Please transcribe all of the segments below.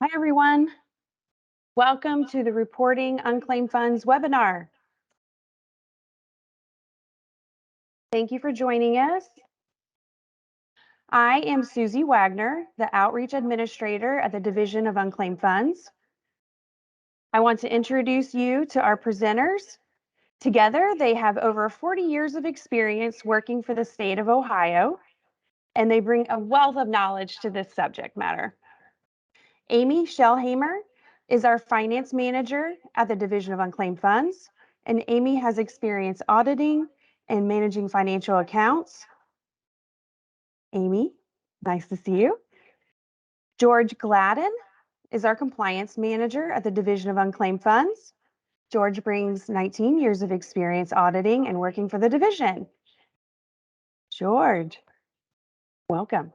Hi, everyone. Welcome to the Reporting Unclaimed Funds webinar. Thank you for joining us. I am Susie Wagner, the Outreach Administrator at the Division of Unclaimed Funds. I want to introduce you to our presenters. Together, they have over 40 years of experience working for the state of Ohio, and they bring a wealth of knowledge to this subject matter. Amy Schellhamer is our Finance Manager at the Division of Unclaimed Funds, and Amy has experience auditing and managing financial accounts. Amy, nice to see you. George Gladden is our Compliance Manager at the Division of Unclaimed Funds. George brings 19 years of experience auditing and working for the division. George, welcome.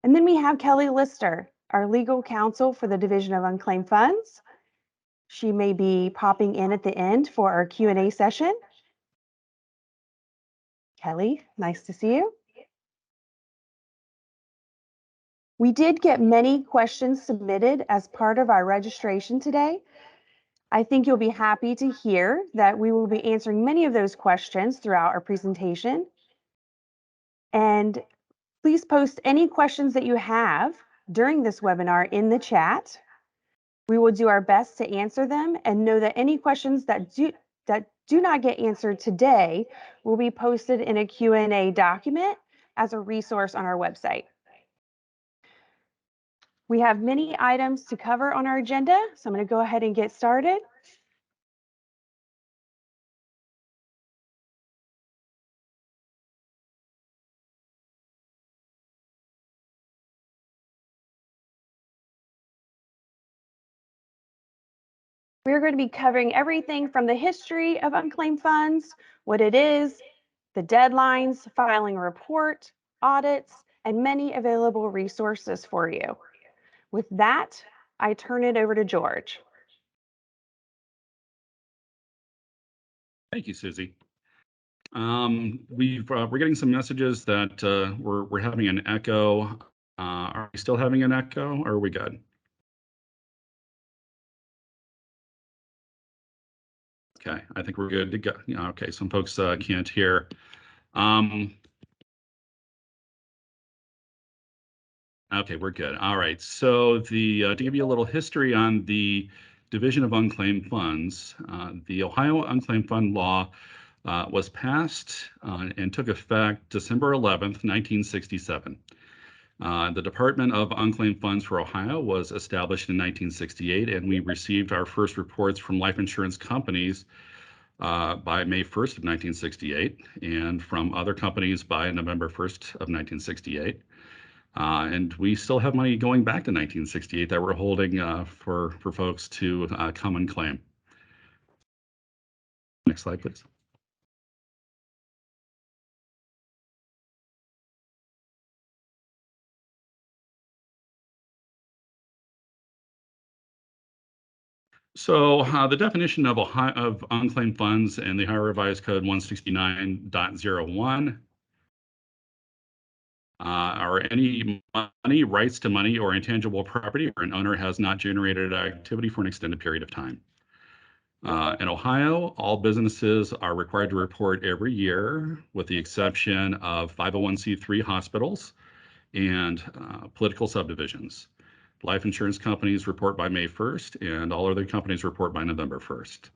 And then we have Kelly Lister, our legal counsel for the Division of Unclaimed Funds. She may be popping in at the end for our Q&A session. Kelly, nice to see you. We did get many questions submitted as part of our registration today. I think you'll be happy to hear that we will be answering many of those questions throughout our presentation. And please post any questions that you have during this webinar in the chat. We will do our best to answer them, and know that any questions that do not get answered today will be posted in a Q&A document as a resource on our website. We have many items to cover on our agenda, so I'm going to go ahead and get started. We're going to be covering everything from the history of unclaimed funds, what it is, the deadlines, filing a report, audits, and many available resources for you. With that, I turn it over to George. Thank you, Susie. We're getting some messages that we're having an echo. Are we still having an echo, or are we good? Okay, I think we're good to go. Yeah, okay, some folks can't hear. Okay, we're good. All right, so to give you a little history on the Division of Unclaimed Funds, the Ohio Unclaimed Fund Law was passed and took effect December 11th, 1967. The Department of Unclaimed Funds for Ohio was established in 1968, and we received our first reports from life insurance companies by May 1st of 1968, and from other companies by November 1st of 1968. And we still have money going back to 1968 that we're holding for folks to come and claim. Next slide, please. So the definition of unclaimed funds in the Ohio Revised Code 169.01 are any money, rights to money, or intangible property where an owner has not generated activity for an extended period of time. In Ohio, all businesses are required to report every year, with the exception of 501c3 hospitals and political subdivisions. Life insurance companies report by May 1st, and all other companies report by November 1st.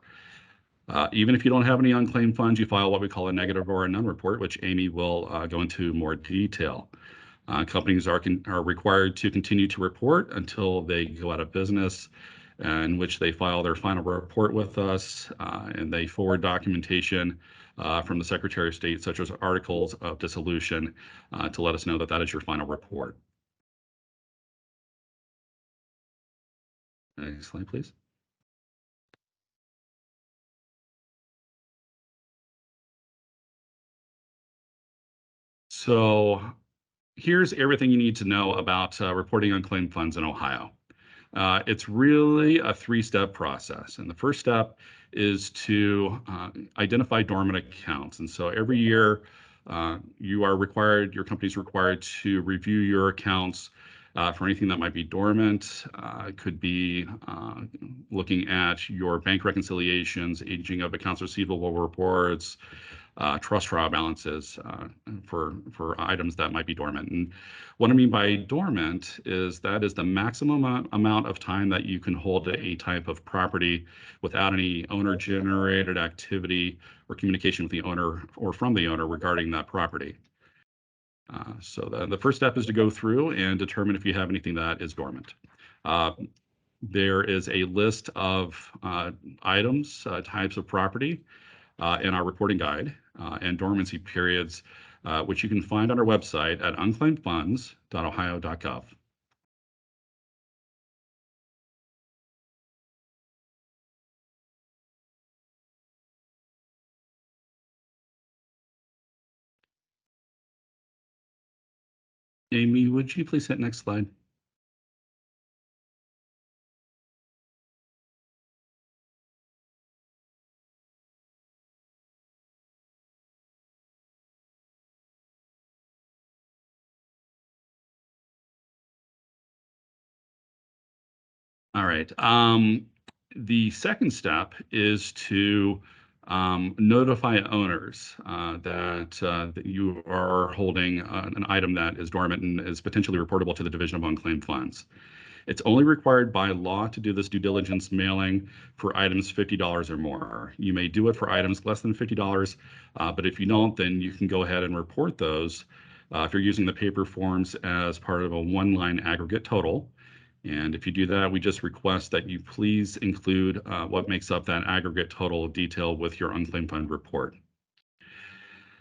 Even if you don't have any unclaimed funds, you file what we call a negative or a none report, which Amy will go into more detail. Companies are required to continue to report until they go out of business, in which they file their final report with us, and they forward documentation from the Secretary of State, such as articles of dissolution, to let us know that that is your final report. Next slide, please. So here's everything you need to know about reporting unclaimed funds in Ohio. It's really a three-step process. And the first step is to identify dormant accounts. And so every year, your company's required to review your accounts For anything that might be dormant, it could be looking at your bank reconciliations, aging of accounts receivable reports, trust trial balances for items that might be dormant. And what I mean by dormant is that is the maximum amount of time that you can hold a type of property without any owner-generated activity or communication with the owner or from the owner regarding that property. So the first step is to go through and determine if you have anything that is dormant. There is a list of items, types of property in our reporting guide and dormancy periods, which you can find on our website at unclaimedfunds.ohio.gov. Amy, would you please hit next slide? All right. The second step is to notify owners that you are holding an item that is dormant and is potentially reportable to the Division of Unclaimed Funds. It's only required by law to do this due diligence mailing for items $50 or more. You may do it for items less than $50, but if you don't, then you can go ahead and report those if you're using the paper forms as part of a one-line aggregate total. And if you do that, we just request that you please include what makes up that aggregate total detail with your unclaimed fund report.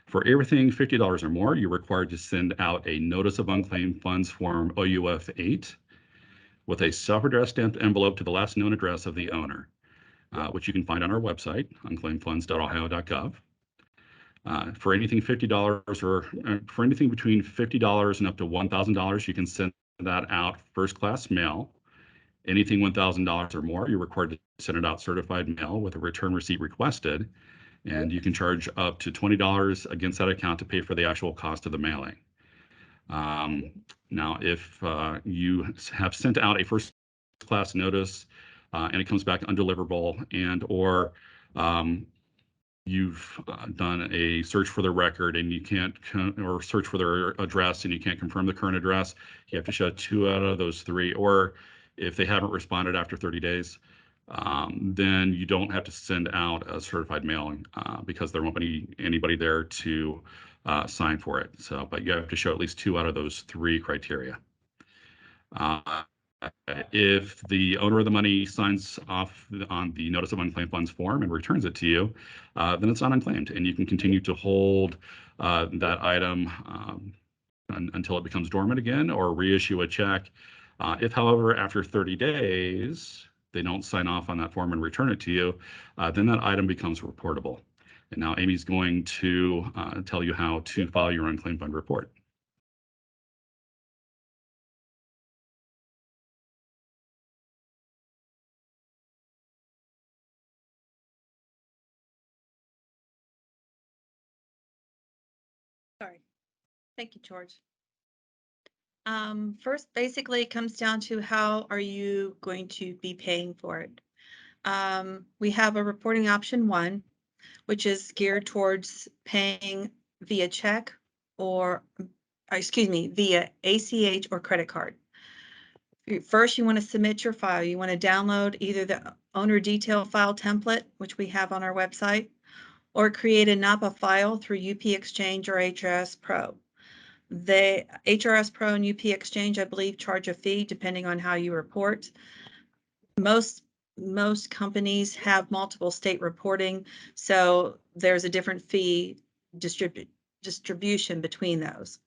For everything $50 or more, you're required to send out a Notice of Unclaimed Funds Form OUF 8 with a self-addressed stamped envelope to the last known address of the owner, which you can find on our website, unclaimedfunds.ohio.gov. For anything $50 or for anything between $50 and up to $1,000, you can send that out first class mail. Anything $1,000 or more, you're required to send it out certified mail with a return receipt requested, and you can charge up to $20 against that account to pay for the actual cost of the mailing. Now, if you have sent out a first class notice and it comes back undeliverable and or you've done a search for the record and you can't or search for their address and you can't confirm the current address, you have to show 2 out of those 3. Or if they haven't responded after 30 days, then you don't have to send out a certified mailing because there won't be anybody there to sign for it. So, but you have to show at least 2 out of those 3 criteria. If the owner of the money signs off on the Notice of Unclaimed Funds form and returns it to you, then it's not unclaimed, and you can continue to hold that item until it becomes dormant again or reissue a check. If, however, after 30 days, they don't sign off on that form and return it to you, then that item becomes reportable. And now Amy's going to tell you how to file your unclaimed fund report. Sorry. Thank you, George. First, basically, it comes down to how are you going to be paying for it? We have a reporting option 1, which is geared towards paying via check or, excuse me, via ACH or credit card. First, you want to submit your file. You want to download either the owner detail file template, which we have on our website, or create a NAPA file through UP Exchange or HRS Pro. The HRS Pro and UP Exchange, I believe, charge a fee depending on how you report. Most companies have multiple state reporting, so there's a different fee distribution between those.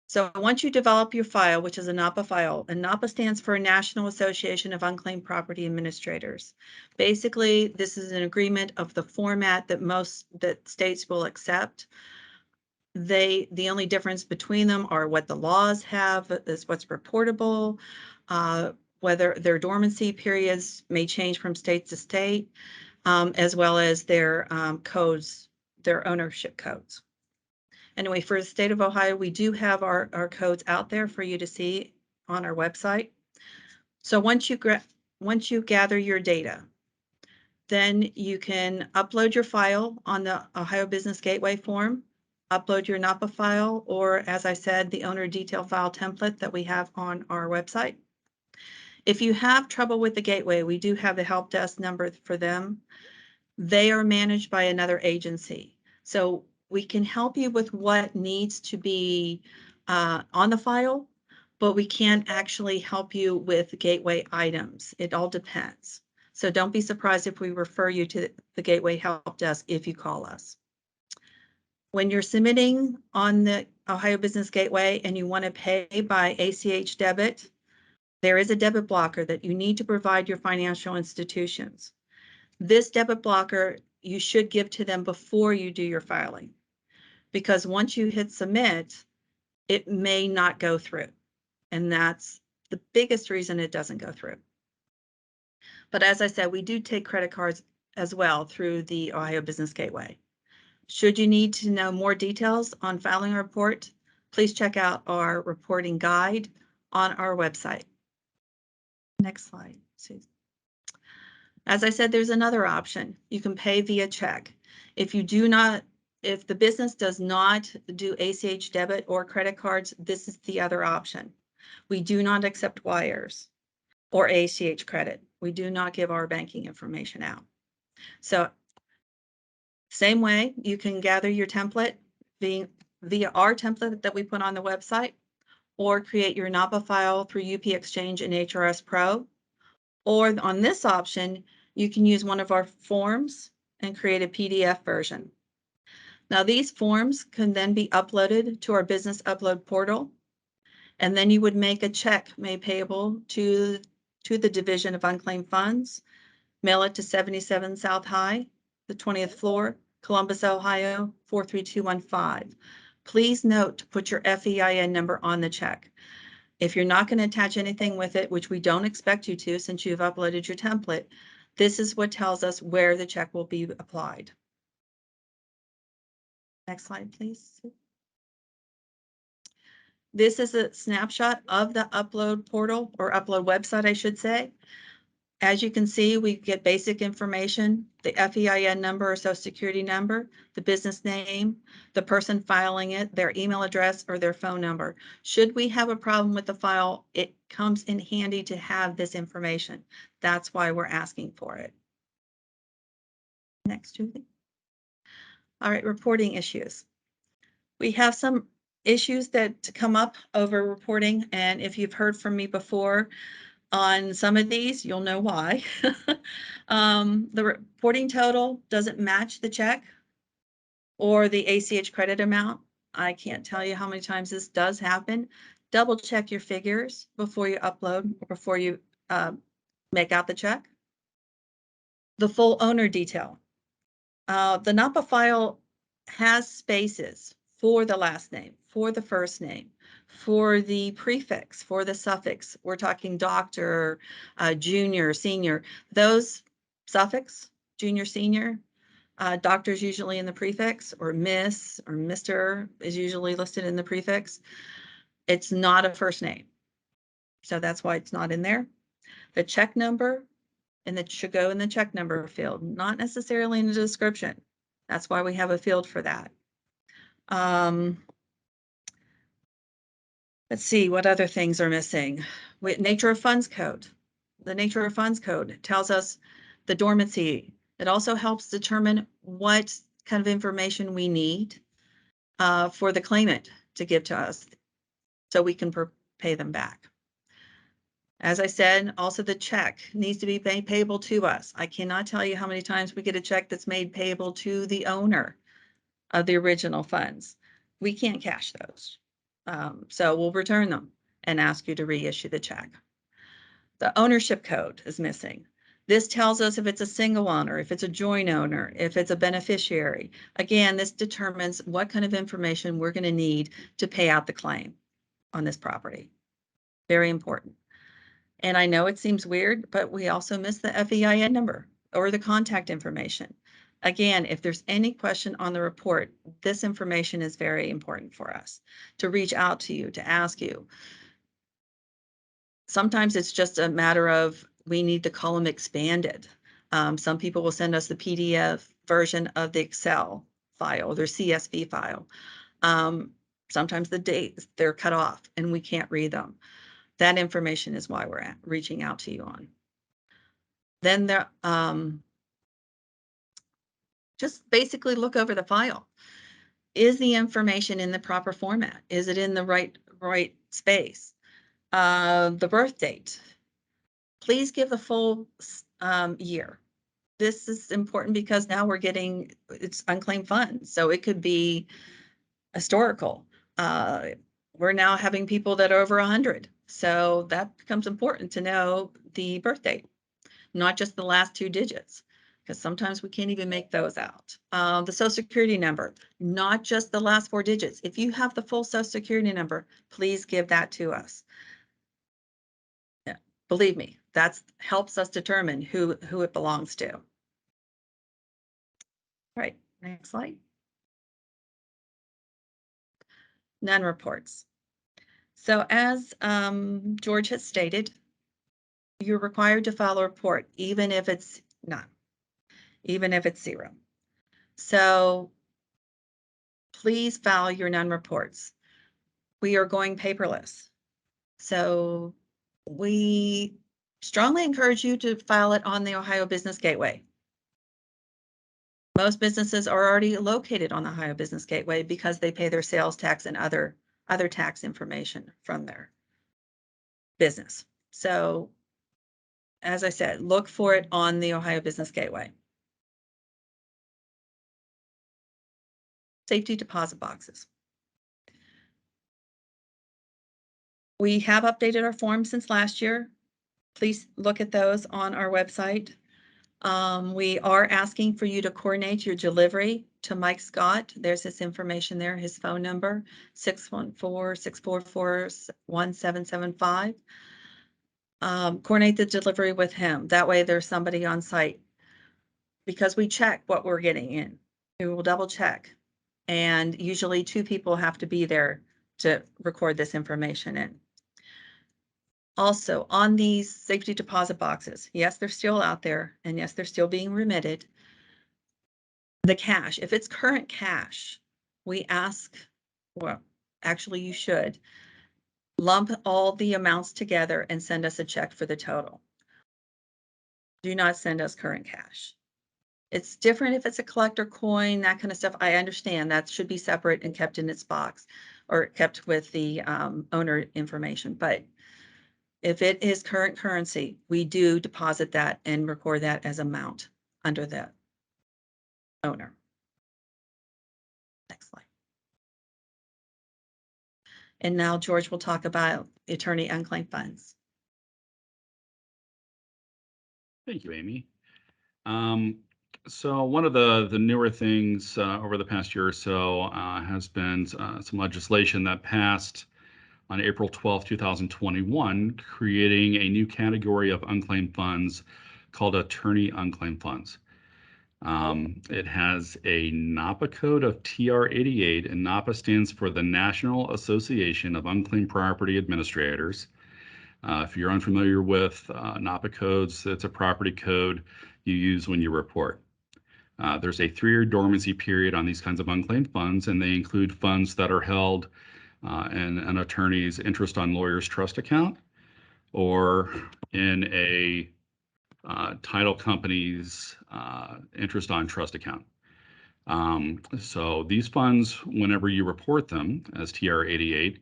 So once you develop your file, which is a NAPA file, and NAPA stands for National Association of Unclaimed Property Administrators. Basically, this is an agreement of the format that states will accept. The only difference between them are what the laws have is what's reportable, whether their dormancy periods may change from state to state, as well as their codes, their ownership codes. Anyway, for the state of Ohio, we do have our codes out there for you to see on our website. So once you gather your data, then you can upload your file on the Ohio Business Gateway form, upload your NAPA file, or as I said, the owner detail file template that we have on our website. If you have trouble with the gateway, we do have the help desk number for them. They are managed by another agency. So we can help you with what needs to be on the file, but we can't actually help you with gateway items. It all depends. So don't be surprised if we refer you to the Gateway Help Desk if you call us. When you're submitting on the Ohio Business Gateway and you want to pay by ACH debit, there is a debit blocker that you need to provide your financial institutions. This debit blocker you should give to them before you do your filing, because once you hit submit, it may not go through. And that's the biggest reason it doesn't go through. But as I said, we do take credit cards as well through the Ohio Business Gateway. Should you need to know more details on filing a report, please check out our reporting guide on our website. Next slide, Susan. As I said, there's another option. You can pay via check. If the business does not do ACH debit or credit cards, this is the other option. We do not accept wires or ACH credit. We do not give our banking information out. So same way, you can gather your template via our template that we put on the website, or create your NAPA file through UP Exchange and HRS Pro. Or on this option, you can use one of our forms and create a PDF version. Now these forms can then be uploaded to our business upload portal, and then you would make a check made payable to the Division of Unclaimed Funds, mail it to 77 South High, the 20th floor, Columbus, Ohio, 43215. Please note to put your FEIN number on the check. If you're not going to attach anything with it, which we don't expect you to since you've uploaded your template, this is what tells us where the check will be applied. Next slide, please. This is a snapshot of the upload portal, or upload website, I should say. As you can see, we get basic information, the FEIN number or social security number, the business name, the person filing it, their email address or their phone number. Should we have a problem with the file, it comes in handy to have this information. That's why we're asking for it. Next, Julie. All right, reporting issues. We have some issues that come up over reporting, and if you've heard from me before, on some of these, you'll know why. The reporting total doesn't match the check or the ACH credit amount. I can't tell you how many times this does happen. Double check your figures before you upload or before you make out the check. The full owner detail. The NAPA file has spaces for the last name, for the first name, for the prefix, for the suffix. We're talking doctor, junior, senior. Those suffix, junior, senior, doctor's usually in the prefix, or miss or Mr. is usually listed in the prefix. It's not a first name. So that's why it's not in there. The check number, and that should go in the check number field, not necessarily in the description. That's why we have a field for that. Let's see what other things are missing. Nature of funds code. The nature of funds code tells us the dormancy. It also helps determine what kind of information we need for the claimant to give to us so we can pay them back. As I said, also the check needs to be made payable to us. I cannot tell you how many times we get a check that's made payable to the owner of the original funds. We can't cash those. So we'll return them and ask you to reissue the check. The ownership code is missing. This tells us if it's a single owner, if it's a joint owner, if it's a beneficiary. Again, this determines what kind of information we're going to need to pay out the claim on this property. Very important. And I know it seems weird, but we also miss the FEIN number or the contact information. Again, if there's any question on the report, this information is very important for us to reach out to you, to ask you. Sometimes it's just a matter of we need the column expanded. Some people will send us the PDF version of the Excel file, their CSV file. Sometimes the dates, they're cut off and we can't read them. That information is why we're reaching out to you on. Then there, just basically look over the file. Is the information in the proper format? Is it in the right space? The birth date. Please give the full year. This is important because now we're getting, it's unclaimed funds. So it could be historical. We're now having people that are over 100. So that becomes important to know the birth date, not just the last 2 digits, because sometimes we can't even make those out. The Social Security number, not just the last 4 digits. If you have the full Social Security number, please give that to us. Yeah, believe me, that helps us determine who it belongs to. All right, next slide. Non-reports. So as George has stated, you're required to file a report, even if it's none, even if it's 0. So please file your non-reports. We are going paperless. So we strongly encourage you to file it on the Ohio Business Gateway. Most businesses are already located on the Ohio Business Gateway because they pay their sales tax and other tax information from their business. So as I said, look for it on the Ohio Business Gateway. Safety deposit boxes. We have updated our forms since last year. Please look at those on our website. We are asking for you to coordinate your delivery to Mike Scott. There's his information there, his phone number, 614-644-1775. Coordinate the delivery with him. That way there's somebody on site, because we check what we're getting in. We will double check. And usually 2 people have to be there to record this information in. Also, on these safety deposit boxes, yes, they're still out there, and yes, they're still being remitted. The cash, if it's current cash, we ask, well, actually you should lump all the amounts together and send us a check for the total. Do not send us current cash. It's different if it's a collector coin, that kind of stuff. I understand that should be separate and kept in its box or kept with the owner information. But if it is current currency, we do deposit that and record that as amount under the owner. Next slide. And now George will talk about attorney unclaimed funds. Thank you, Amy. So one of the newer things over the past year or so has been some legislation that passed on April 12, 2021, creating a new category of unclaimed funds called attorney unclaimed funds. It has a NAPA code of TR88, and NAPA stands for the National Association of Unclaimed Property Administrators. If you're unfamiliar with NAPA codes, it's a property code you use when you report. There's a 3-year dormancy period on these kinds of unclaimed funds, and they include funds that are held in an attorney's interest on lawyer's trust account or in a title company's interest on trust account. So these funds, whenever you report them as TR88,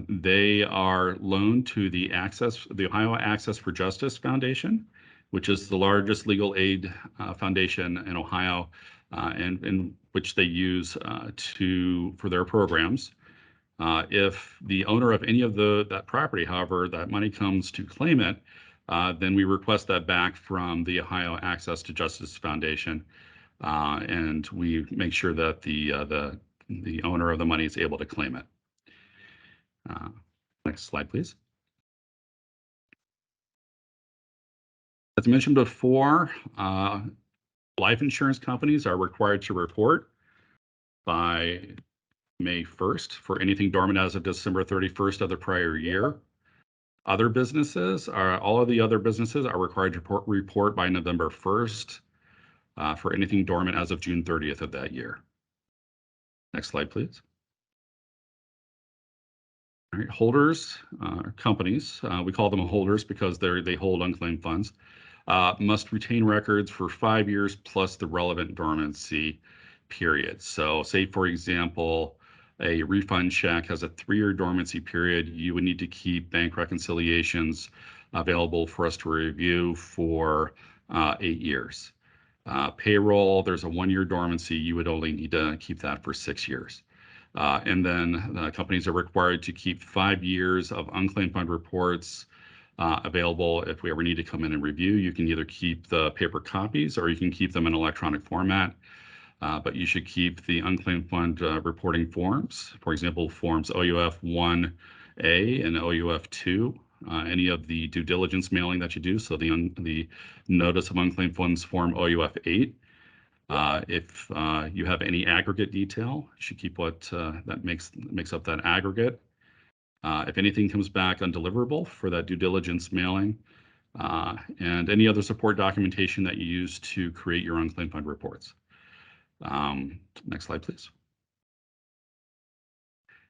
they are loaned to the Ohio Access for Justice Foundation, which is the largest legal aid foundation in Ohio, and in which they use for their programs. If the owner of any of that property, however, that money comes to claim it, then we request that back from the Ohio Access to Justice Foundation, and we make sure that the owner of the money is able to claim it. Next slide, please. As mentioned before, Life insurance companies are required to report by May 1st for anything dormant as of December 31st of the prior year. All of the other businesses are required to report by November 1st for anything dormant as of June 30th of that year. Next slide, please. All right, holders, companies, we call them holders because they hold unclaimed funds, must retain records for 5 years plus the relevant dormancy period. So say, for example, a refund check has a 3-year dormancy period. You would need to keep bank reconciliations available for us to review for 8 years. Payroll, there's a 1-year dormancy. You would only need to keep that for 6 years. And then companies are required to keep 5 years of unclaimed fund reports available if we ever need to come in and review. You can either keep the paper copies or you can keep them in electronic format. But you should keep the unclaimed fund reporting forms, for example, forms OUF 1A and OUF 2, any of the due diligence mailing that you do. So the notice of unclaimed funds form OUF 8. If you have any aggregate detail, you should keep what that makes up that aggregate. If anything comes back undeliverable for that due diligence mailing, and any other support documentation that you use to create your unclaimed fund reports. Next slide, please.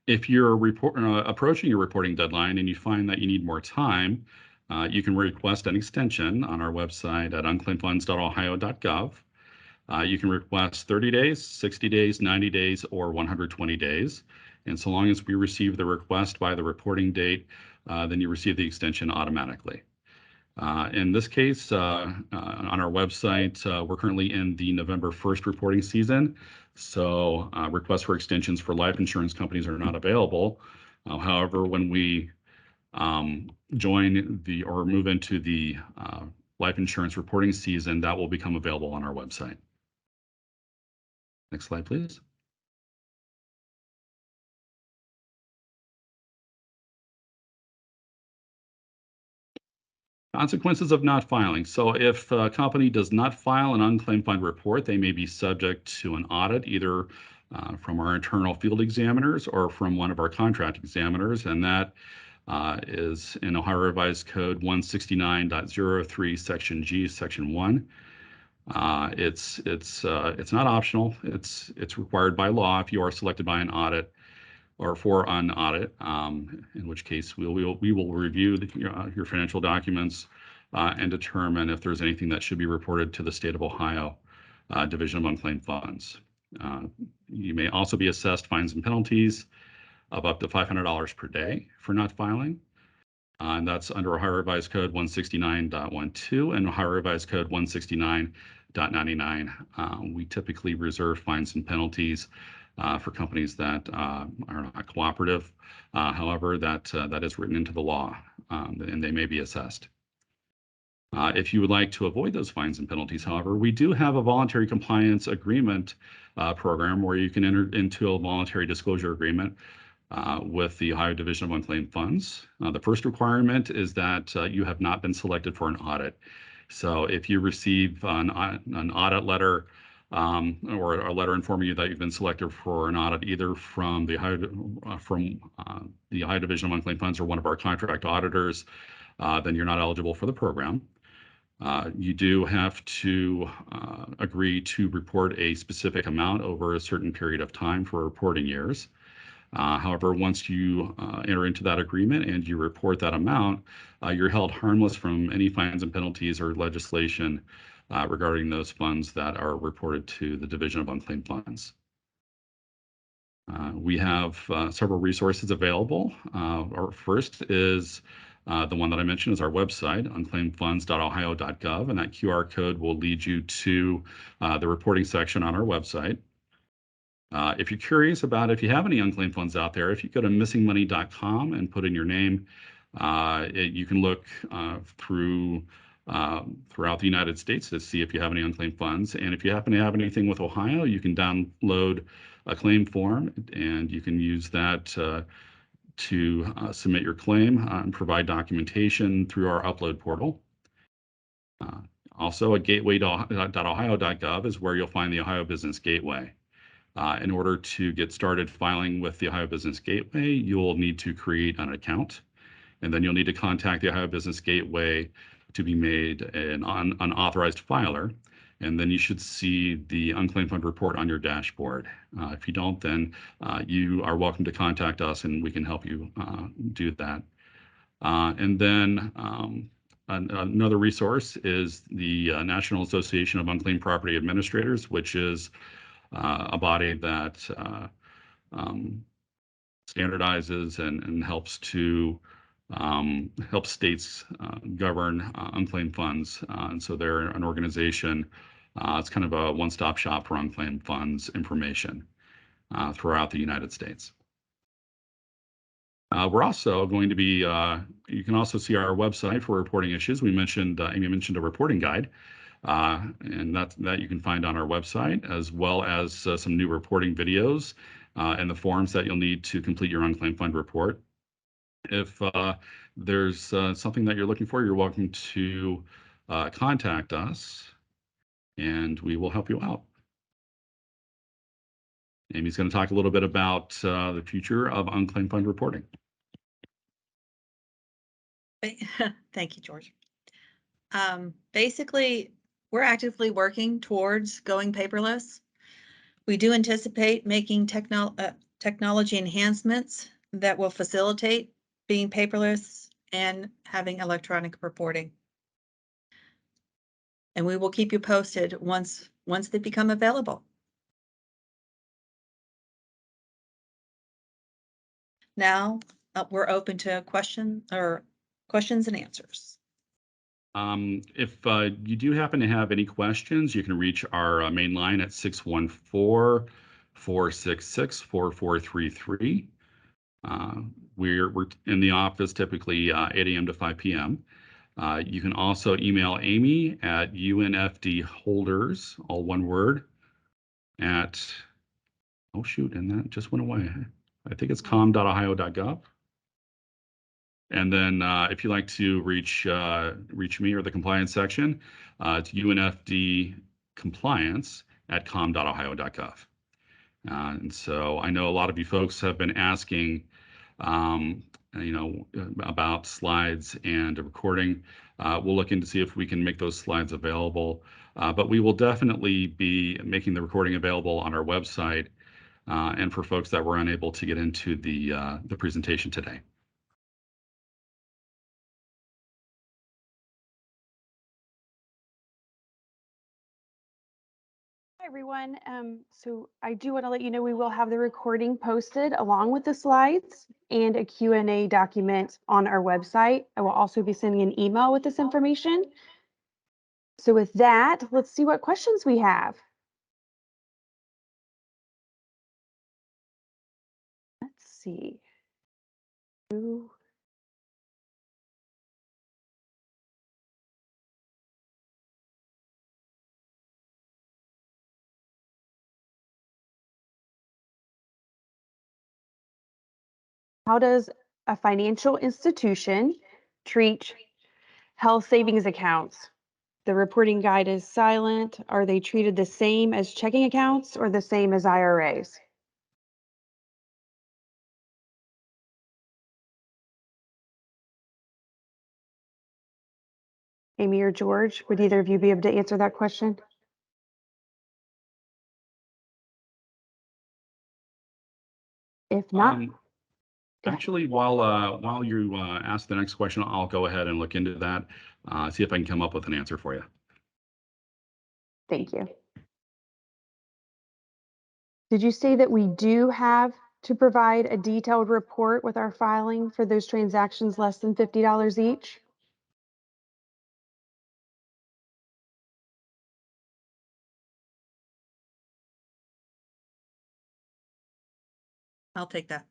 If you're approaching your reporting deadline and you find that you need more time, you can request an extension on our website at unclaimedfunds.ohio.gov. You can request 30 days, 60 days, 90 days, or 120 days. And so long as we receive the request by the reporting date, then you receive the extension automatically. In this case, on our website, we're currently in the November 1st reporting season. So requests for extensions for life insurance companies are not available. However, when we join or move into the life insurance reporting season, that will become available on our website. Next slide, please. Consequences of not filing. So if a company does not file an unclaimed fund report, they may be subject to an audit, either from our internal field examiners or from one of our contract examiners, and that is in Ohio Revised Code 169.03, Section G, Section 1. It's not optional. It's required by law if you are selected by an audit or for an audit, in which case we will review your financial documents and determine if there's anything that should be reported to the State of Ohio Division of Unclaimed Funds. You may also be assessed fines and penalties of up to $500 per day for not filing. And that's under Ohio Revised Code 169.12 and Ohio Revised Code 169.99. We typically reserve fines and penalties for companies that are not cooperative. However, that is written into the law, and they may be assessed. If you would like to avoid those fines and penalties, however, we do have a voluntary compliance agreement program where you can enter into a voluntary disclosure agreement with the Ohio Division of Unclaimed Funds. The first requirement is that you have not been selected for an audit. So if you receive an audit letter or a letter informing you that you've been selected for an audit, either from the Ohio Division of Unclaimed Funds or one of our contract auditors, then you're not eligible for the program. You do have to agree to report a specific amount over a certain period of time for reporting years. However, once you enter into that agreement and you report that amount, you're held harmless from any fines and penalties or legislation regarding those funds that are reported to the Division of Unclaimed Funds. We have several resources available. Our first is the one that I mentioned is our website, unclaimedfunds.ohio.gov, and that QR code will lead you to the reporting section on our website. If you're curious about if you have any unclaimed funds out there, if you go to missingmoney.com and put in your name, you can look throughout the United States to see if you have any unclaimed funds. And if you happen to have anything with Ohio, you can download a claim form and you can use that to submit your claim and provide documentation through our upload portal. Also, at gateway.ohio.gov is where you'll find the Ohio Business Gateway. In order to get started filing with the Ohio Business Gateway, you'll need to create an account, and then you'll need to contact the Ohio Business Gateway to be made an unauthorized filer. And then you should see the unclaimed fund report on your dashboard. If you don't, then you are welcome to contact us and we can help you do that. And then another resource is the National Association of Unclaimed Property Administrators, which is a body that standardizes and helps to help states govern unclaimed funds. And so they're an organization. It's kind of a one-stop shop for unclaimed funds information throughout the United States. We're also going to be, you can also see our website for reporting issues. We mentioned, Amy mentioned a reporting guide, and that you can find on our website, as well as some new reporting videos and the forms that you'll need to complete your unclaimed fund report. If there's something that you're looking for, you're welcome to contact us, and we will help you out. Amy's going to talk a little bit about the future of unclaimed fund reporting. Thank you, George. Basically, we're actively working towards going paperless. We do anticipate making technology enhancements that will facilitate being paperless and having electronic reporting. And we will keep you posted once they become available. Now we're open to questions and answers. If you do happen to have any questions, you can reach our main line at 614-466-4433. We're in the office typically 8 a.m. to 5 p.m. You can also email Amy at unfdholders, all one word, at, oh shoot, and that just went away. I think it's com.ohio.gov. And then if you'd like to reach me or the compliance section, it's unfdcompliance@com.ohio.gov. And so I know a lot of you folks have been asking, about slides and a recording. We'll look into see if we can make those slides available. But we will definitely be making the recording available on our website and for folks that were unable to get into the presentation today. Hi, everyone. So I do want to let you know we will have the recording posted along with the slides and a Q&A document on our website. I will also be sending an email with this information. So with that, let's see what questions we have. Let's see. How does a financial institution treat health savings accounts? The reporting guide is silent. Are they treated the same as checking accounts or the same as IRAs? Amy or George, would either of you be able to answer that question? If not, actually, while you ask the next question, I'll go ahead and look into that, see if I can come up with an answer for you. Thank you. Did you say that we do have to provide a detailed report with our filing for those transactions less than $50 each? I'll take that.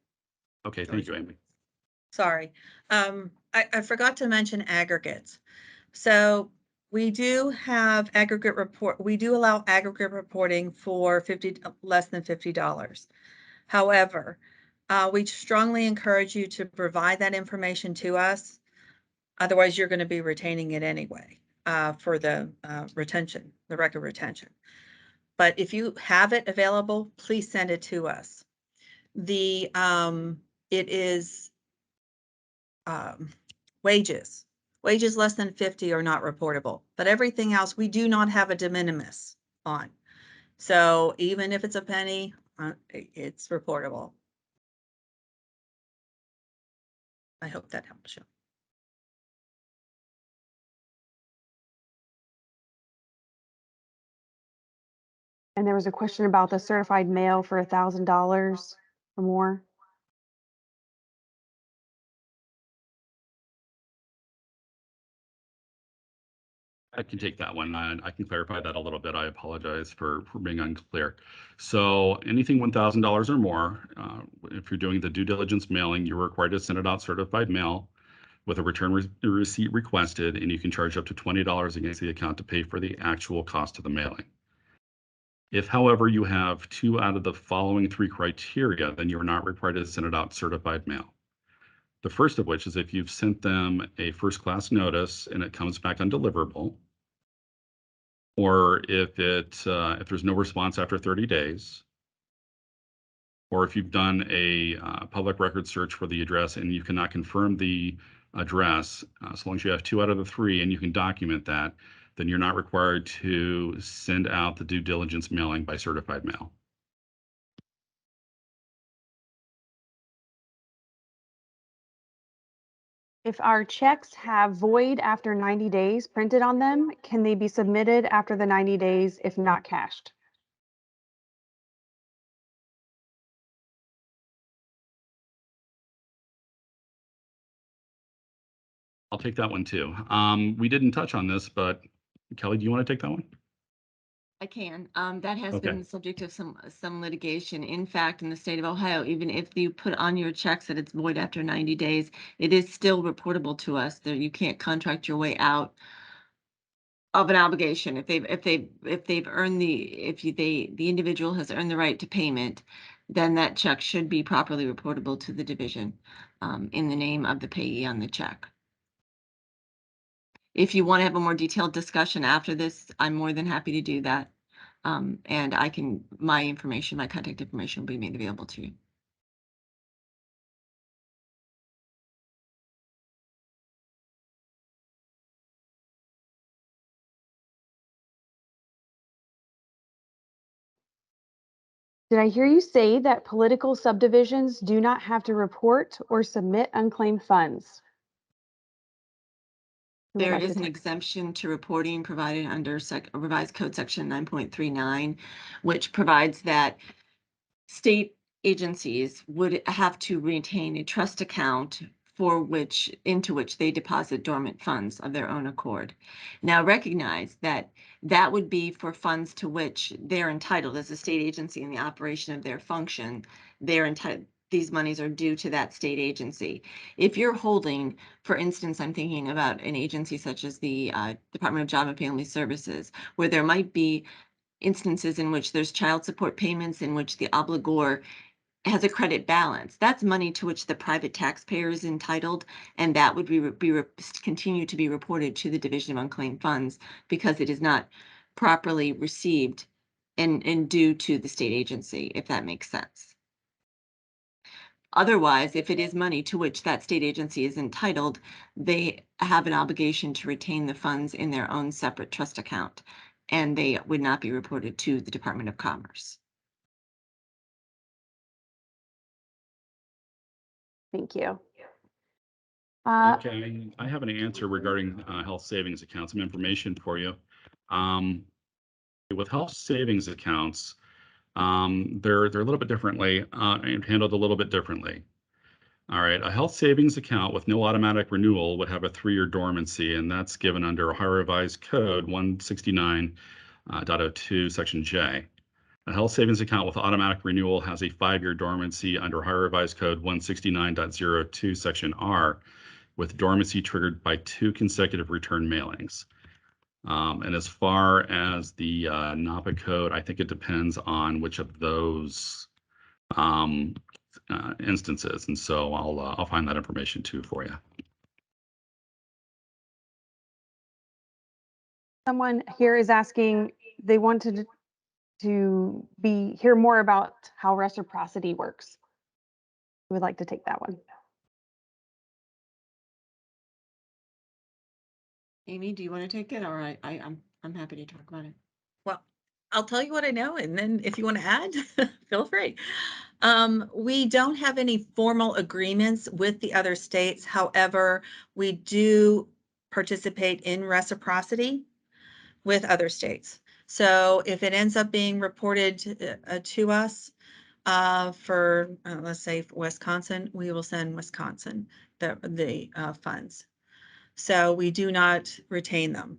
Okay, thank you, Amy. Sorry. I forgot to mention aggregates. So we do have aggregate report. We do allow aggregate reporting for less than $50. However, we strongly encourage you to provide that information to us. Otherwise, you're going to be retaining it anyway. for the retention, the record retention. But if you have it available, please send it to us. It is wages. Wages less than 50 are not reportable, but everything else we do not have a de minimis on. So even if it's a penny, it's reportable. I hope that helps you. And there was a question about the certified mail for $1,000 or more. I can take that one. I can clarify that a little bit. I apologize for being unclear. So anything $1,000 or more, if you're doing the due diligence mailing, you're required to send it out certified mail with a return receipt requested, and you can charge up to $20 against the account to pay for the actual cost of the mailing. If, however, you have 2 out of the following 3 criteria, then you are not required to send it out certified mail. The first of which is if you've sent them a first-class notice and it comes back undeliverable, or if there's no response after 30 days, or if you've done a public record search for the address and you cannot confirm the address, as long as you have 2 out of the 3 and you can document that, then you're not required to send out the due diligence mailing by certified mail. If our checks have void after 90 days printed on them, can they be submitted after the 90 days if not cashed? I'll take that one too. We didn't touch on this, but Kelly, do you want to take that one? I can. That has Okay. been the subject of some litigation. In fact, in the state of Ohio, even if you put on your checks that it's void after 90 days, it is still reportable to us that you can't contract your way out of an obligation. If they've earned the individual has earned the right to payment, then that check should be properly reportable to the division in the name of the payee on the check. If you want to have a more detailed discussion after this, I'm more than happy to do that. And my contact information will be made available to you. Did I hear you say that political subdivisions do not have to report or submit unclaimed funds? Who would There like to is an take- exemption to reporting provided under revised code section 9.39, which provides that state agencies would have to maintain a trust account into which they deposit dormant funds of their own accord. Now recognize that would be for funds to which they're entitled as a state agency in the operation of their function. They're entitled. These monies are due to that state agency. If you're holding, for instance, I'm thinking about an agency such as the Department of Job and Family Services, where there might be instances in which there's child support payments in which the obligor has a credit balance. That's money to which the private taxpayer is entitled, and that would continue to be reported to the Division of Unclaimed Funds because it is not properly received and due to the state agency, if that makes sense. Otherwise, if it is money to which that state agency is entitled, they have an obligation to retain the funds in their own separate trust account, and they would not be reported to the Department of Commerce. Thank you. Okay, I have an answer regarding health savings accounts, some information for you. With health savings accounts, they're a little bit differently and handled a little bit differently. All right, a health savings account with no automatic renewal would have a 3-year dormancy, and that's given under Ohio Revised Code 169.02, Section J. A health savings account with automatic renewal has a 5-year dormancy under Ohio Revised Code 169.02, Section R, with dormancy triggered by 2 consecutive return mailings. And as far as the NAPA code, I think it depends on which of those instances. And so I'll find that information too for you. Someone here is asking, they wanted to hear more about how reciprocity works. We would like to take that one. Amy, do you want to take it, or I'm happy to talk about it. Well, I'll tell you what I know, and then if you want to add, feel free. We don't have any formal agreements with the other states. However, we do participate in reciprocity with other states. So if it ends up being reported to us for, let's say, Wisconsin, we will send Wisconsin the funds. So we do not retain them.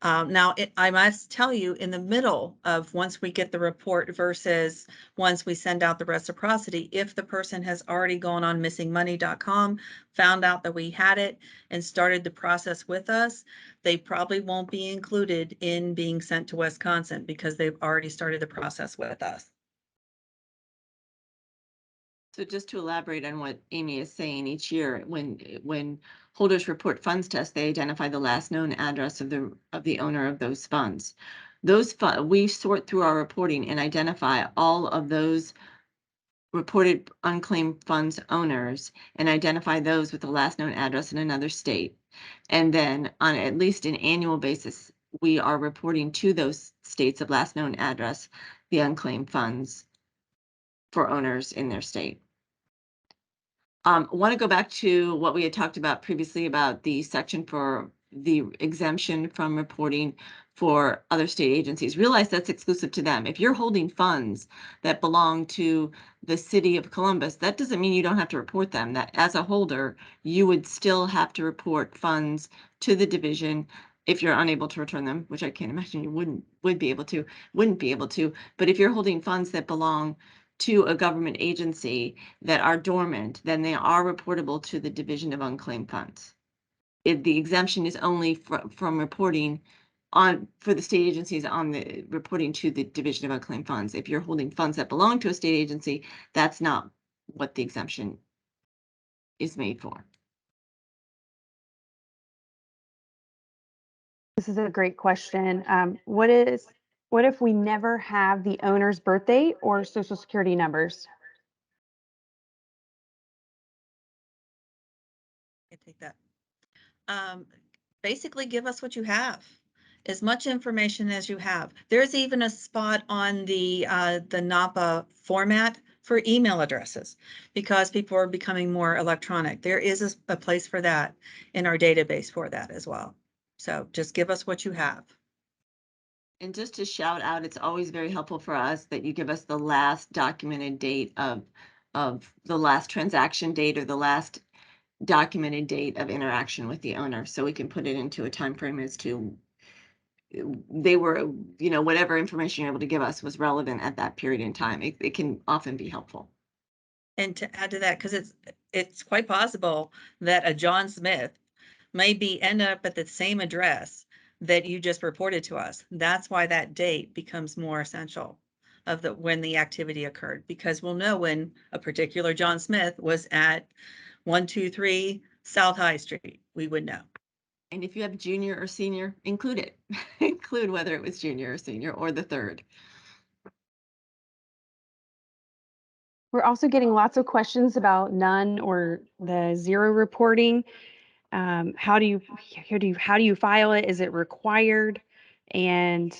Now, I must tell you, in the middle of once we get the report versus once we send out the reciprocity, if the person has already gone on missingmoney.com, found out that we had it, and started the process with us, they probably won't be included in being sent to Wisconsin because they've already started the process with us. So just to elaborate on what Amy is saying, each year when holders report funds to us, they identify the last known address of the owner of those funds. We sort through our reporting and identify all of those reported unclaimed funds owners and identify those with the last known address in another state. And then on at least an annual basis, we are reporting to those states of last known address the unclaimed funds for owners in their state. Want to go back to what we had talked about previously about the section for the exemption from reporting for other state agencies. Realize that's exclusive to them. If you're holding funds that belong to the city of Columbus, that doesn't mean you don't have to report them. That as a holder, you would still have to report funds to the division if you're unable to return them, which I can't imagine you wouldn't be able to. But if you're holding funds that belong to a government agency that are dormant, then they are reportable to the Division of Unclaimed Funds. If the exemption is only from reporting for the state agencies on the reporting to the Division of Unclaimed Funds. If you're holding funds that belong to a state agency, that's not what the exemption is made for. This is a great question. What if we never have the owner's birthday or social security numbers? I take that. Basically, give us what you have, as much information as you have. There's even a spot on the NAPA format for email addresses because people are becoming more electronic. There is a place for that in our database for that as well. So just give us what you have. And just to shout out, it's always very helpful for us that you give us the last documented date of the last transaction date or the last documented date of interaction with the owner, so we can put it into a time frame as to they were, whatever information you're able to give us was relevant at that period in time. It can often be helpful. And to add to that, because it's quite possible that a John Smith may end up at the same address that you just reported to us. That's why that date becomes more essential of when the activity occurred, because we'll know when a particular John Smith was at 123 South High Street. We would know. And if you have junior or senior, include it. Include whether it was junior or senior or the third. We're also getting lots of questions about none or the zero reporting. How do you file it? Is it required? And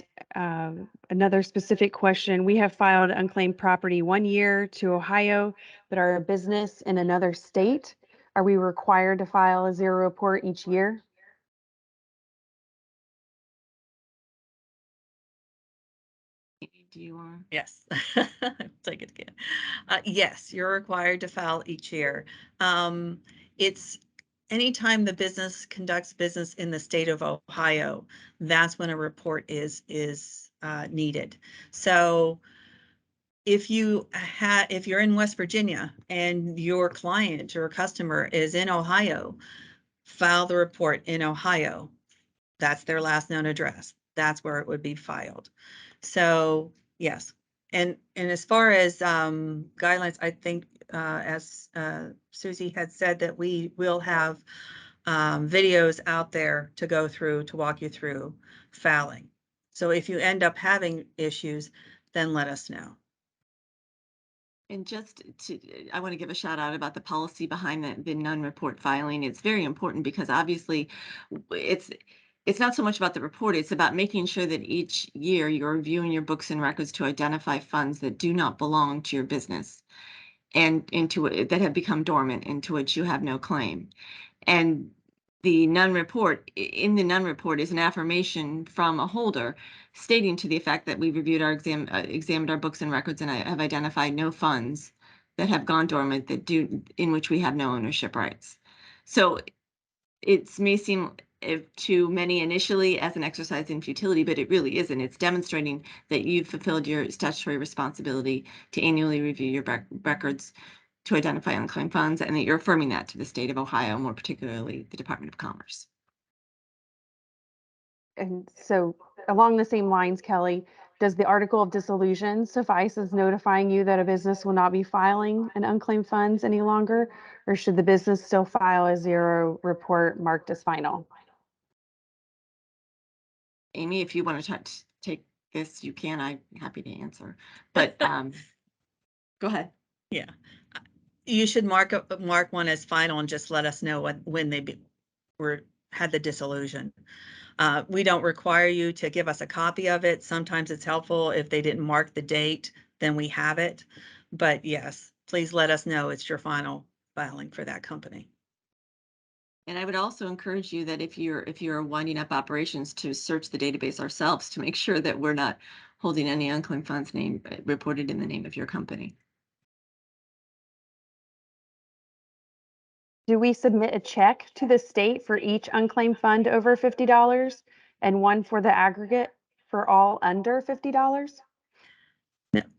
another specific question, we have filed unclaimed property 1 year to Ohio, but are a business in another state. Are we required to file a zero report each year? Do you want? Yes, take it again. Yes, you're required to file each year. It's anytime the business conducts business in the state of Ohio, that's when a report is needed. So if you're in West Virginia and your client or customer is in Ohio, file the report in Ohio. That's their last known address. That's where it would be filed. So yes. And as far as guidelines, I think as Susie had said that we will have videos out there to go through to walk you through filing. So if you end up having issues, then let us know. And just to, I want to give a shout out about the policy behind the non-report filing. It's very important because obviously it's not so much about the report, it's about making sure that each year you're reviewing your books and records to identify funds that do not belong to your business and that have become dormant, into which you have no claim. And the non-report, in the non-report is an affirmation from a holder stating to the effect that we reviewed our examined our books and records and I have identified no funds that have gone dormant in which we have no ownership rights. So it may seem to many initially as an exercise in futility, but it really isn't. It's demonstrating that you've fulfilled your statutory responsibility to annually review your records to identify unclaimed funds, and that you're affirming that to the state of Ohio, more particularly the Department of Commerce. And so along the same lines, Kelly, does the article of dissolution suffice as notifying you that a business will not be filing an unclaimed funds any longer? Or should the business still file a zero report marked as final? Amy, if you want to take this, you can. I'm happy to answer. But go ahead. Yeah. You should mark one as final and just let us know when they had the dissolution. We don't require you to give us a copy of it. Sometimes it's helpful if they didn't mark the date, then we have it. But yes, please let us know it's your final filing for that company. And I would also encourage you that if you're winding up operations, to search the database ourselves to make sure that we're not holding any unclaimed funds reported in the name of your company. Do we submit a check to the state for each unclaimed fund over $50 and one for the aggregate for all under $50?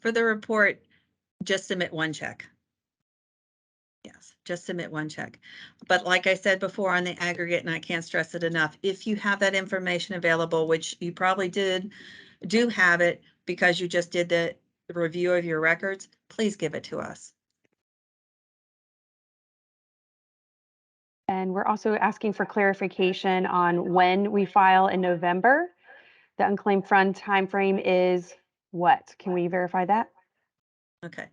For the report, just submit one check. Yes, just submit one check. But like I said before on the aggregate, and I can't stress it enough, if you have that information available, which you probably do have it because you just did the review of your records, please give it to us. And we're also asking for clarification on when we file in November. The unclaimed fund timeframe is what? Can we verify that? Okay.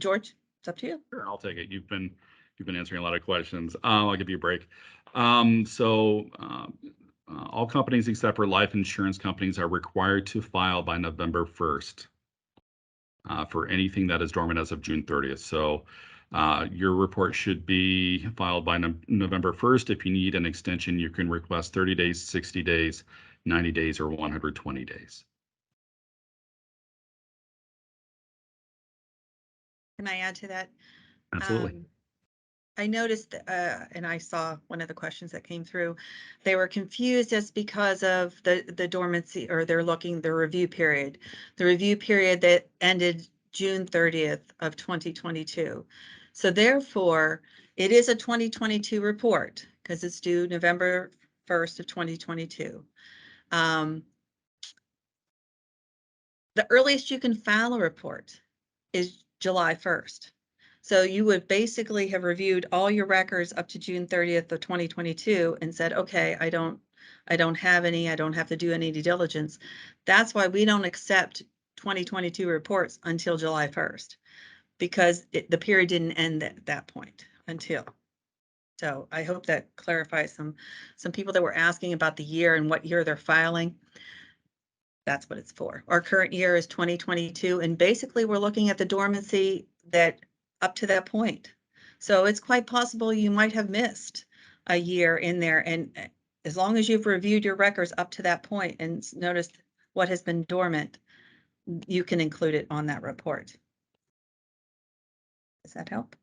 George, it's up to you. Sure, I'll take it. You've been answering a lot of questions. I'll give you a break. All companies except for life insurance companies are required to file by November 1st for anything that is dormant as of June 30th. So your report should be filed by November 1st. If you need an extension, you can request 30 days, 60 days, 90 days, or 120 days. Can I add to that? Absolutely. I noticed, and I saw one of the questions that came through, they were confused as because of the dormancy, or the review period. The review period that ended June 30th of 2022. So therefore, it is a 2022 report because it's due November 1st of 2022. The earliest you can file a report is July 1st. So you would basically have reviewed all your records up to June 30th of 2022 and said, okay, I don't have any, I don't have to do any due diligence. That's why we don't accept 2022 reports until July 1st, because the period didn't end at that point until. So I hope that clarifies some people that were asking about the year and what year they're filing. That's what it's for. Our current year is 2022, and basically we're looking at the dormancy that up to that point. So it's quite possible you might have missed a year in there, and as long as you've reviewed your records up to that point and noticed what has been dormant, you can include it on that report. Does that help?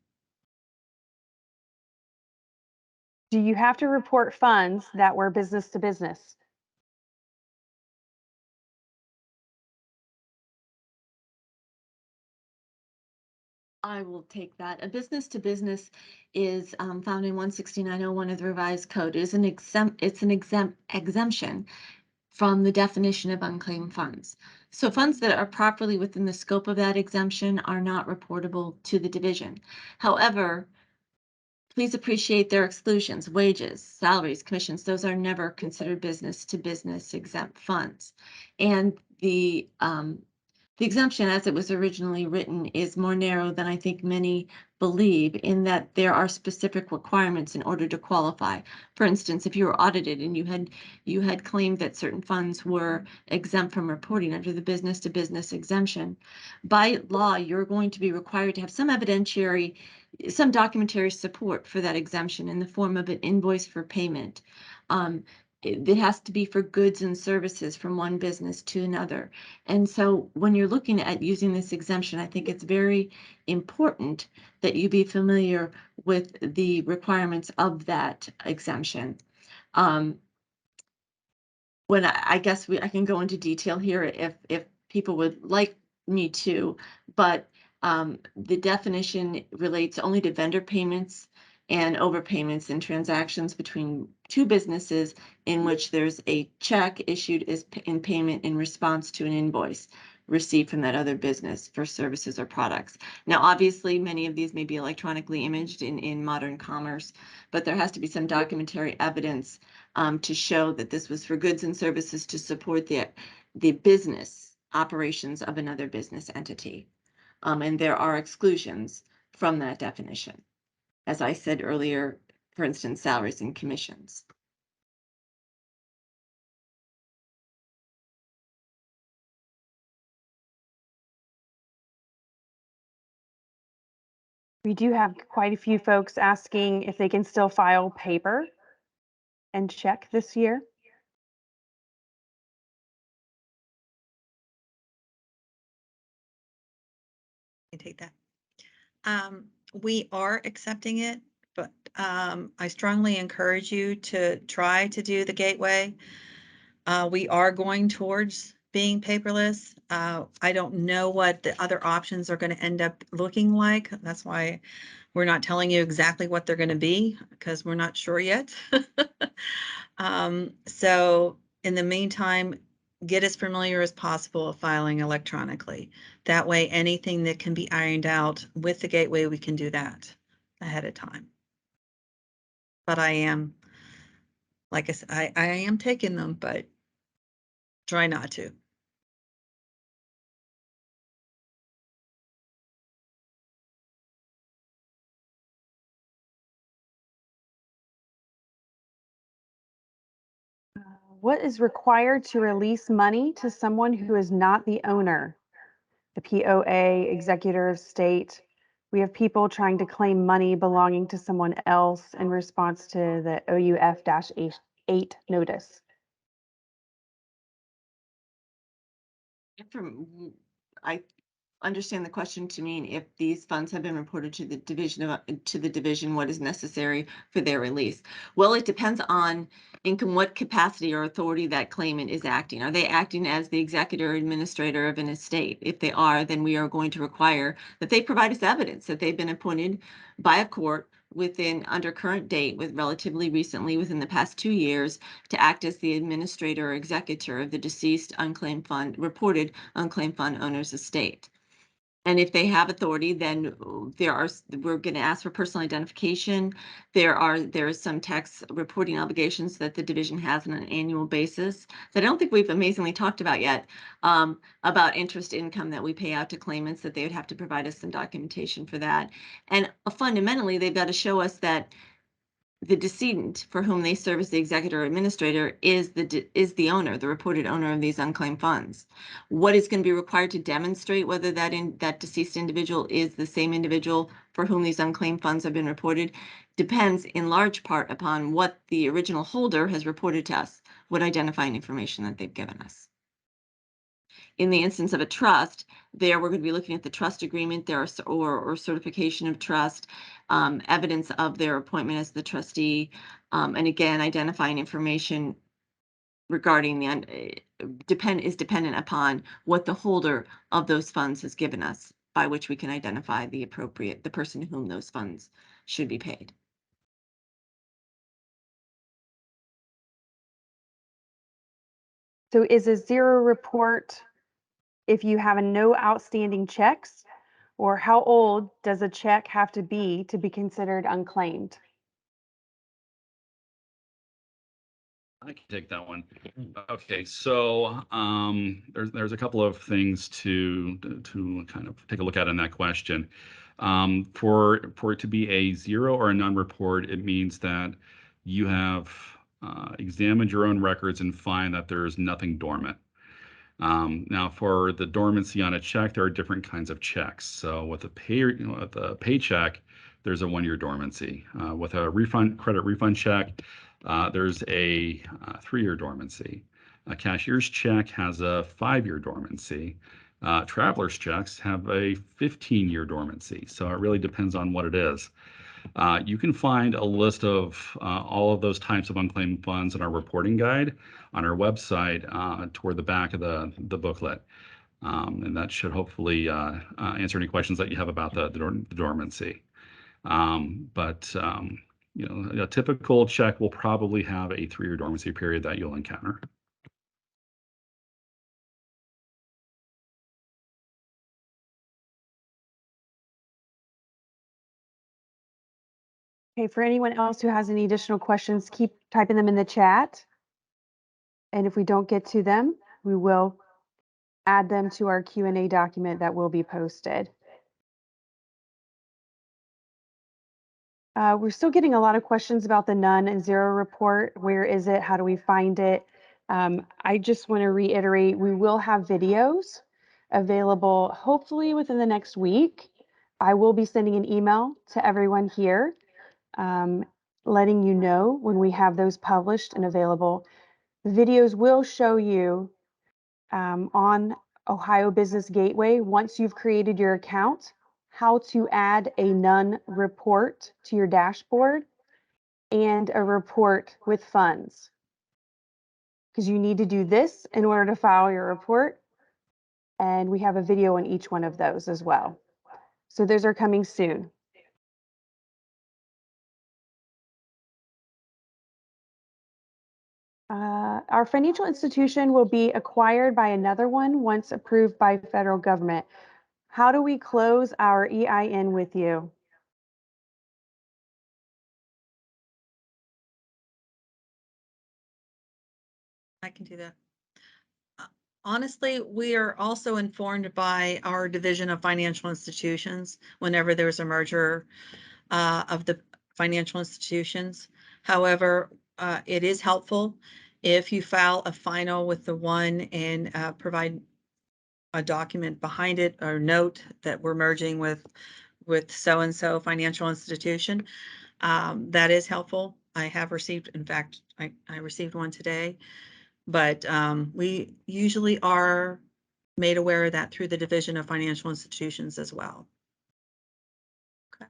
Do you have to report funds that were business to business? I will take that. A business to business is found in 16901 of the revised code. It's an exemption from the definition of unclaimed funds. So funds that are properly within the scope of that exemption are not reportable to the division. However, Please appreciate their exclusions, wages, salaries, commissions. Those are never considered business to business exempt funds. And the exemption, as it was originally written, is more narrow than I think many believe, in that there are specific requirements in order to qualify. For instance, if you were audited and you had claimed that certain funds were exempt from reporting under the business to business exemption, by law, you're going to be required to have some documentary support for that exemption in the form of an invoice for payment. It has to be for goods and services from one business to another. And so when you're looking at using this exemption, I think it's very important that you be familiar with the requirements of that exemption. When I guess I can go into detail here if people would like me to, but the definition relates only to vendor payments and overpayments in transactions between two businesses in which there's a check issued in payment in response to an invoice received from that other business for services or products. Now, obviously, many of these may be electronically imaged in modern commerce, but there has to be some documentary evidence to show that this was for goods and services to support the business operations of another business entity. And there are exclusions from that definition. As I said earlier, for instance, salaries and commissions. We do have quite a few folks asking if they can still file paper and check this year. I take that. We are accepting it, but I strongly encourage you to try to do the gateway. We are going towards being paperless. I don't know what the other options are going to end up looking like. That's why we're not telling you exactly what they're going to be, because we're not sure yet. So in the meantime, get as familiar as possible with filing electronically. That way, anything that can be ironed out with the gateway, we can do that ahead of time. But I am, like I said, I am taking them, but try not to. What is required to release money to someone who is not the owner? The POA, executor of state. We have people trying to claim money belonging to someone else in response to the OUF-8 notice. I understand the question to mean if these funds have been reported to the division, what is necessary for their release. Well, it depends on in what capacity or authority that claimant is acting. Are they acting as the executor or administrator of an estate? If they are, then we are going to require that they provide us evidence that they've been appointed by a court under current date, with relatively recently, within the past 2 years, to act as the administrator or executor of the deceased reported unclaimed fund owner's estate. And if they have authority, then we're going to ask for personal identification. There is some tax reporting obligations that the division has on an annual basis that I don't think we've amazingly talked about yet, about interest income that we pay out to claimants, that they would have to provide us some documentation for that. And fundamentally, they've got to show us that the decedent, for whom they serve as the executor or administrator, is the owner, the reported owner of these unclaimed funds. What is going to be required to demonstrate whether that deceased individual is the same individual for whom these unclaimed funds have been reported depends in large part upon what the original holder has reported to us, what identifying information that they've given us. In the instance of a trust, we're going to be looking at the trust agreement or certification of trust, evidence of their appointment as the trustee, and again, identifying information regarding is dependent upon what the holder of those funds has given us, by which we can identify the person to whom those funds should be paid. So is a zero report if you have no outstanding checks, or how old does a check have to be considered unclaimed? I can take that one. Okay, so there's a couple of things to kind of take a look at in that question. For it to be a zero or a none report, it means that you have examined your own records and find that there is nothing dormant. Now, for the dormancy on a check, there are different kinds of checks. So with with a paycheck, there's a 1-year dormancy. With a credit refund check, there's a 3-year dormancy. A cashier's check has a 5-year dormancy. Traveler's checks have a 15-year dormancy. So it really depends on what it is. You can find a list of all of those types of unclaimed funds in our reporting guide on our website toward the back of the booklet. And that should hopefully answer any questions that you have about the dormancy. A typical check will probably have a 3-year dormancy period that you'll encounter. Okay, for anyone else who has any additional questions, keep typing them in the chat. And if we don't get to them, we will add them to our Q&A document that will be posted. We're still getting a lot of questions about the none and zero report. Where is it? How do we find it? I just want to reiterate, we will have videos available hopefully within the next week. I will be sending an email to everyone here, letting you know when we have those published and available. The videos will show you on Ohio Business Gateway, once you've created your account, how to add a none report to your dashboard and a report with funds. Because you need to do this in order to file your report. And we have a video on each one of those as well. So those are coming soon. Our financial institution will be acquired by another one once approved by federal government. How do we close our EIN with you? I can do that. Honestly, we are also informed by our Division of Financial Institutions whenever there's a merger of the financial institutions. However, it is helpful if you file a final with the one and provide a document behind it or note that we're merging with so-and-so financial institution. That is helpful. I have received, in fact, I received one today, but we usually are made aware of that through the Division of Financial Institutions as well. Okay.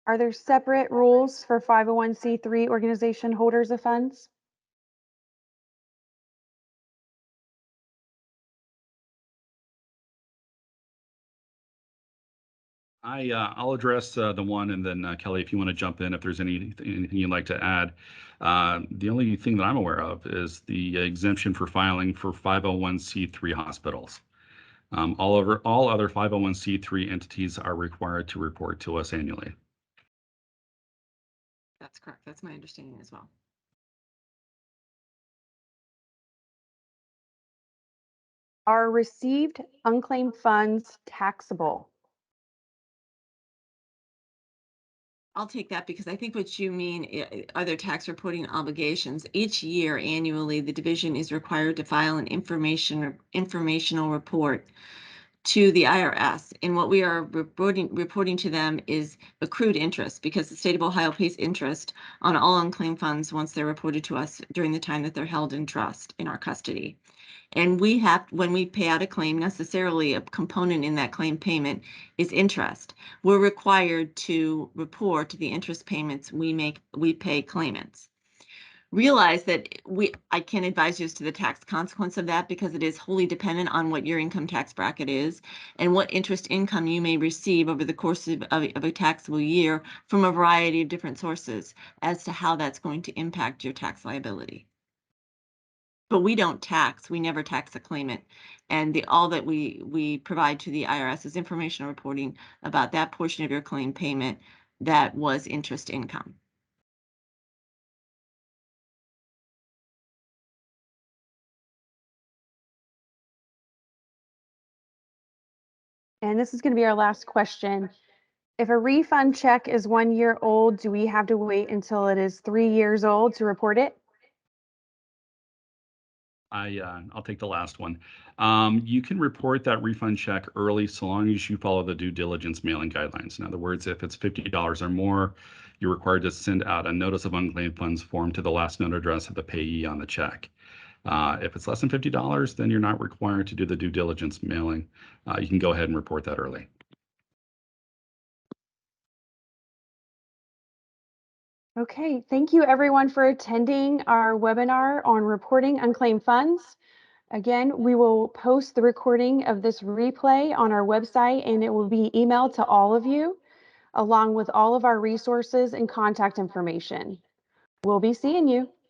Are there separate rules for 501c3 organization holders of funds? I'll address the one, and then Kelly, if you want to jump in, if there's anything you'd like to add. The only thing that I'm aware of is the exemption for filing for 501c3 hospitals. All other 501c3 entities are required to report to us annually. That's correct. That's my understanding as well. Are received unclaimed funds taxable? I'll take that because I think what you mean are there tax reporting obligations. Each year annually, the division is required to file an informational report to the IRS. And what we are reporting to them is accrued interest, because the state of Ohio pays interest on all unclaimed funds once they're reported to us during the time that they're held in trust in our custody. And we have, when we pay out a claim, necessarily a component in that claim payment is interest. We're required to report the interest payments we pay claimants. Realize that I can't advise you as to the tax consequence of that, because it is wholly dependent on what your income tax bracket is and what interest income you may receive over the course of a taxable year from a variety of different sources as to how that's going to impact your tax liability. But we don't tax, we never tax a claimant. And all that we provide to the IRS is information reporting about that portion of your claim payment that was interest income. And this is going to be our last question. If a refund check is 1 year old, do we have to wait until it is 3 years old to report it? I'll take the last one. You can report that refund check early so long as you follow the due diligence mailing guidelines. In other words, if it's $50 or more, you're required to send out a notice of unclaimed funds form to the last known address of the payee on the check. If it's less than $50, then you're not required to do the due diligence mailing. You can go ahead and report that early. Okay, thank you everyone for attending our webinar on reporting unclaimed funds. Again, we will post the recording of this replay on our website and it will be emailed to all of you along with all of our resources and contact information. We'll be seeing you.